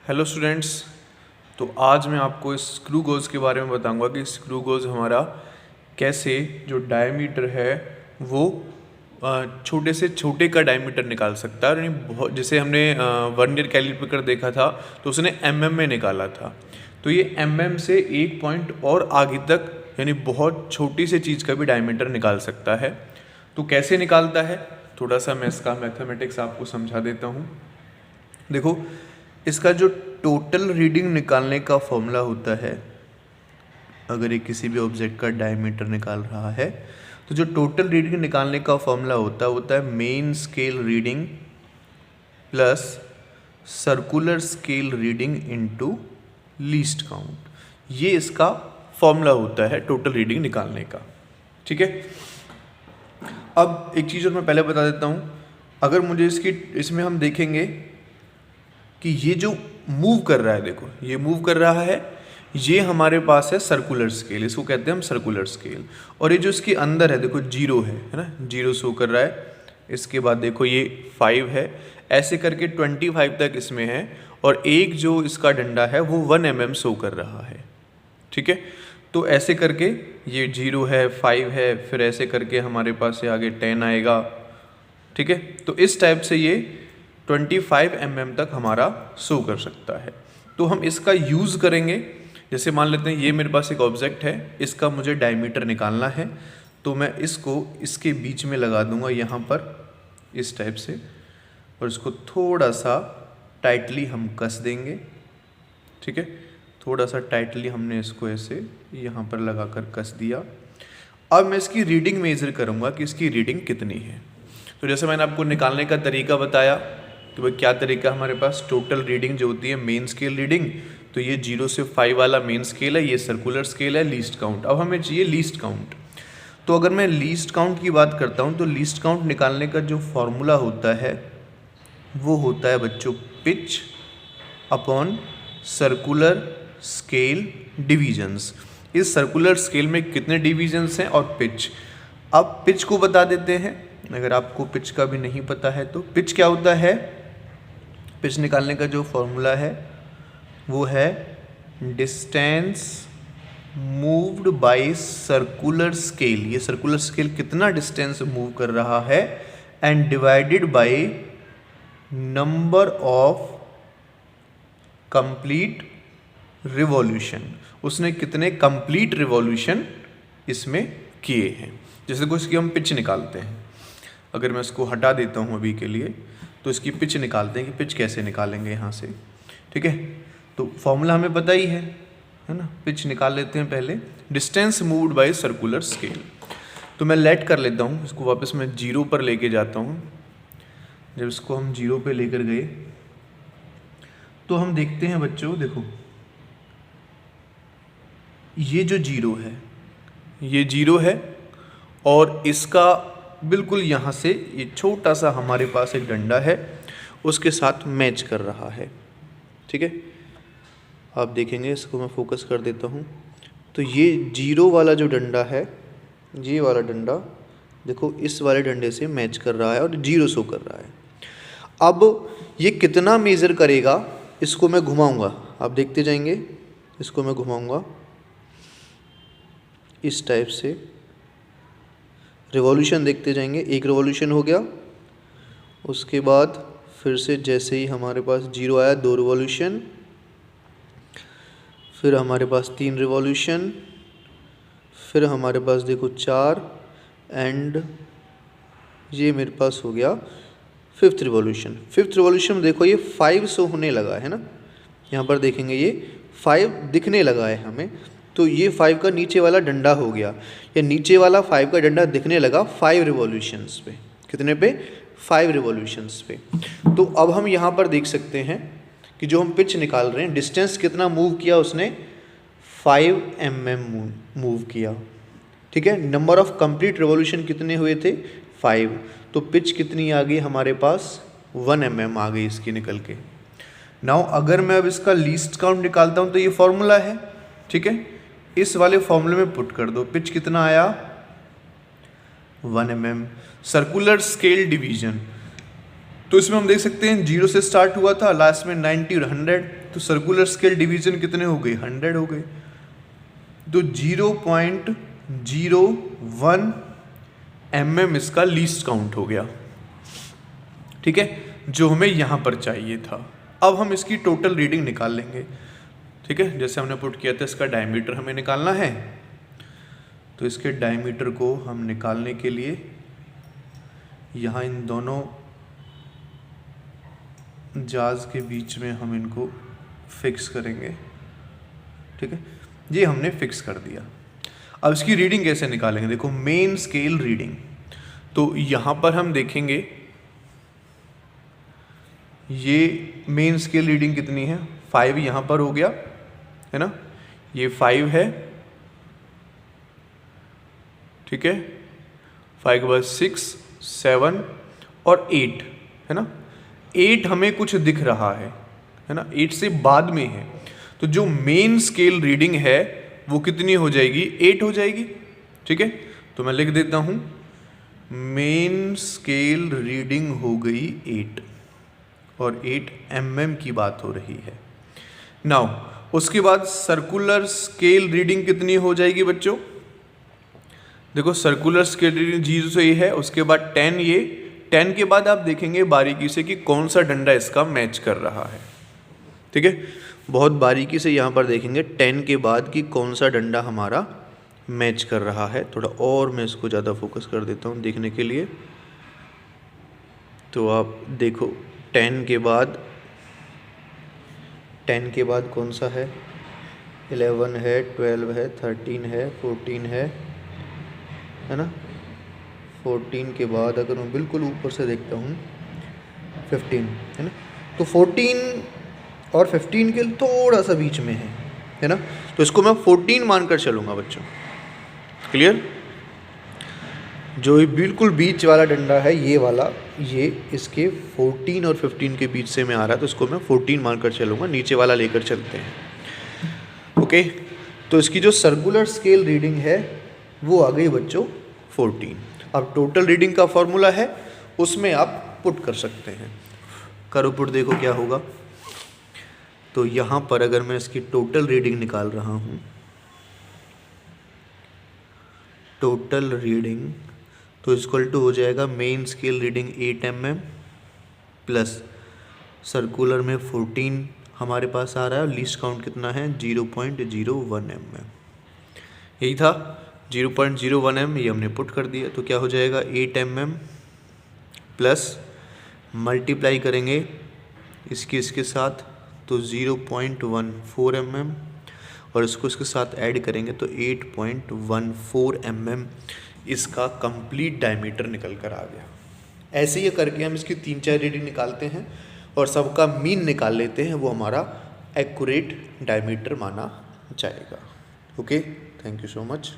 Hello students. तो आज मैं आपको स्क्रू गोज के बारे में बताऊंगा कि स्क्रू गोज हमारा कैसे जो डायमीटर है वो छोटे से छोटे का डायमीटर निकाल सकता है। यानी बहुत, जैसे हमने वर्नियर कैलिपर देखा था तो उसने एमएम में निकाला था, तो ये एमएम से एक पॉइंट और आगे तक यानी बहुत छोटी सी चीज़ का भी डायमीटर निकाल सकता है। तो कैसे निकालता है, थोड़ा सा मैं इसका मैथमेटिक्स आपको समझा देता हूँ। देखो, इसका जो टोटल रीडिंग निकालने का फॉर्मूला होता है, अगर ये किसी भी ऑब्जेक्ट का डायमीटर निकाल रहा है तो जो टोटल रीडिंग निकालने का फॉर्मूला होता है main scale reading plus circular scale reading into least count. ये इसका फॉर्मूला होता है टोटल रीडिंग निकालने का। ठीक है, अब एक चीज़ और मैं पहले बता देता हूँ। अगर मुझे इसमें हम देखेंगे कि ये जो मूव कर रहा है, देखो ये मूव कर रहा है, ये हमारे पास है सर्कुलर स्केल, इसको कहते हैं हम सर्कुलर स्केल। और ये जो इसके अंदर है, देखो जीरो है ना, जीरो शो कर रहा है। इसके बाद देखो ये 5 है, ऐसे करके 25 तक इसमें है। और एक जो इसका डंडा है वो 1 mm शो कर रहा है। ठीक है, तो ऐसे करके ये 0 है, 5 है, फिर ऐसे करके हमारे पास से आगे 10 आएगा। ठीक है, तो इस टाइप से ये 25 mm तक हमारा शो कर सकता है। तो हम इसका यूज़ करेंगे। जैसे मान लेते हैं ये मेरे पास एक ऑब्जेक्ट है, इसका मुझे डायमीटर निकालना है, तो मैं इसको इसके बीच में लगा दूंगा यहाँ पर इस टाइप से, और इसको थोड़ा सा टाइटली हम कस देंगे। ठीक है, थोड़ा सा टाइटली हमने इसको ऐसे यहाँ पर लगा कर कस दिया। अब मैं इसकी रीडिंग मेज़र करूँगा कि इसकी रीडिंग कितनी है। तो जैसे मैंने आपको निकालने का तरीका बताया, तो भाई क्या तरीका हमारे पास, टोटल रीडिंग जो होती है मेन स्केल रीडिंग, तो ये 0 से 5 वाला मेन स्केल है, ये सर्कुलर स्केल है, लीस्ट काउंट। अब हमें चाहिए लीस्ट काउंट। तो अगर मैं लीस्ट काउंट की बात करता हूँ तो लीस्ट काउंट निकालने का जो फॉर्मूला होता है वो होता है बच्चों pitch upon circular scale divisions. इस सर्कुलर स्केल में कितने डिवीजन्स हैं और पिच। अब पिच को बता देते हैं, अगर आपको पिच का भी नहीं पता है तो। पिच क्या होता है, पिच निकालने का जो फॉर्मूला है वो है distance moved by circular scale. ये सर्कुलर स्केल कितना डिस्टेंस मूव कर रहा है and divided by number of complete revolution. उसने कितने कंप्लीट रिवॉल्यूशन इसमें किए हैं। जैसे कुछ की हम पिच निकालते हैं, अगर मैं इसको हटा देता हूँ अभी के लिए, तो इसकी पिच निकालते हैं कि पिच कैसे निकालेंगे यहाँ से। ठीक है, तो फॉर्मूला हमें पता ही है ना। पिच निकाल लेते हैं पहले, distance moved by circular scale. तो मैं लेट कर लेता हूँ इसको, वापस मैं 0 पर लेके जाता हूँ। जब इसको हम 0 पे लेकर गए तो हम देखते हैं बच्चों, देखो ये जो 0 है, ये 0 है, और इसका बिल्कुल यहाँ से ये छोटा सा हमारे पास एक डंडा है, उसके साथ मैच कर रहा है। ठीक है, आप देखेंगे, इसको मैं फोकस कर देता हूँ, तो ये 0 वाला जो डंडा है, ये वाला डंडा देखो इस वाले डंडे से मैच कर रहा है और 0 शो कर रहा है। अब ये कितना मेज़र करेगा, इसको मैं घुमाऊँगा, आप देखते जाएंगे। इसको मैं घुमाऊँगा इस टाइप से, रिवॉल्यूशन देखते जाएंगे। एक रिवॉल्यूशन हो गया, उसके बाद फिर से जैसे ही हमारे पास 0 आया 2 रिवॉल्यूशन, फिर हमारे पास 3 रिवॉल्यूशन, फिर हमारे पास देखो 4, एंड ये मेरे पास हो गया 5th रिवॉल्यूशन। 5th रिवॉल्यूशन में देखो ये 5 शो होने लगा है ना, यहाँ पर देखेंगे ये 5 दिखने लगा है हमें। तो ये 5 का नीचे वाला डंडा हो गया, या नीचे वाला 5 का डंडा दिखने लगा 5 रिवॉल्यूशंस पे। कितने पे, 5 रिवॉल्यूशंस पे। तो अब हम यहाँ पर देख सकते हैं कि जो हम पिच निकाल रहे हैं, डिस्टेंस कितना मूव किया उसने, 5 mm मूव किया। ठीक है, नंबर ऑफ कंप्लीट रिवॉल्यूशन कितने हुए थे, 5। तो पिच कितनी आ गई हमारे पास, 1 mm आ गई इसकी निकल के। नाउ अगर मैं अब इसका लीस्ट काउंट निकालता हूँ तो ये फॉर्मूला है। ठीक है, इस वाले फॉर्मूले में पुट कर दो, पिच कितना आया, 1 mm। सर्कुलर स्केल डिवीजन, तो इसमें हम देख सकते हैं 0 से स्टार्ट हुआ था, लास्ट में 90 और 100, तो सर्कुलर स्केल डिवीजन कितने हो गए, 100 हो गए। तो 0.01 mm इसका लीस्ट काउंट हो गया, ठीक है, जो हमें यहाँ पर चाहिए था। अब हम इसकी टोटल रीडिंग निकाल लेंगे, ठीक है। जैसे हमने पुट किया था, इसका डायमीटर हमें निकालना है, तो इसके डायमीटर को हम निकालने के लिए यहाँ इन दोनों जाज के बीच में हम इनको फिक्स करेंगे, ठीक है। ये हमने फिक्स कर दिया। अब इसकी रीडिंग कैसे निकालेंगे, देखो मेन स्केल रीडिंग, तो यहाँ पर हम देखेंगे ये मेन स्केल रीडिंग कितनी है, 5 यहाँ पर हो गया है ना, ये 5 है, ठीक है। 5 के बाद 6, 7 और 8 है ना। 8 हमें कुछ दिख रहा है ना, 8 से बाद में है, तो जो मेन स्केल रीडिंग है वो कितनी हो जाएगी, 8 हो जाएगी, ठीक है। तो मैं लिख देता हूँ मेन स्केल रीडिंग हो गई 8, और 8 mm की बात हो रही है। नाउ उसके बाद सर्कुलर स्केल रीडिंग कितनी हो जाएगी बच्चों, देखो सर्कुलर स्केल रीडिंग 0 से ये है, उसके बाद 10, ये 10 के बाद आप देखेंगे बारीकी से कि कौन सा डंडा इसका मैच कर रहा है, ठीक है। बहुत बारीकी से यहाँ पर देखेंगे 10 के बाद कि कौन सा डंडा हमारा मैच कर रहा है। थोड़ा और मैं इसको ज़्यादा फोकस कर देता हूँ देखने के लिए, तो आप देखो 10 के बाद कौन सा है, 11 है, 12 है, 13 है, 14 है ना। 14 के बाद अगर मैं बिल्कुल ऊपर से देखता हूँ 15 है ना, तो 14 और 15 के थोड़ा सा बीच में है ना, तो इसको मैं 14 मानकर चलूँगा बच्चों, क्लियर। जो बिल्कुल बीच वाला डंडा है ये वाला, ये इसके 14 और 15 के बीच से में आ रहा है, तो इसको मैं 14 मानकर चलूँगा, नीचे वाला लेकर चलते हैं, ओके। तो इसकी जो सर्कुलर स्केल रीडिंग है वो आ गई बच्चों 14। अब टोटल रीडिंग का फॉर्मूला है, उसमें आप पुट कर सकते हैं, करो पुट, देखो क्या होगा। तो यहाँ पर अगर मैं इसकी टोटल रीडिंग निकाल रहा हूँ, टोटल रीडिंग तो इक्वल टू हो जाएगा main scale reading 8 mm plus circular में 14 हमारे पास आ रहा है, लीस्ट काउंट कितना है 0.01 mm, यही था 0.01 mm, ये हमने पुट कर दिया। तो क्या हो जाएगा 8 mm प्लस मल्टीप्लाई करेंगे इसके साथ तो 0.14 mm, और इसको इसके साथ ऐड करेंगे तो 8.14 mm इसका कंप्लीट डायमीटर निकल कर आ गया। ऐसे ही करके हम इसकी 3-4 रीडिंग निकालते हैं और सबका मीन निकाल लेते हैं, वो हमारा एक्यूरेट डायमीटर माना जाएगा। Okay, thank you so much.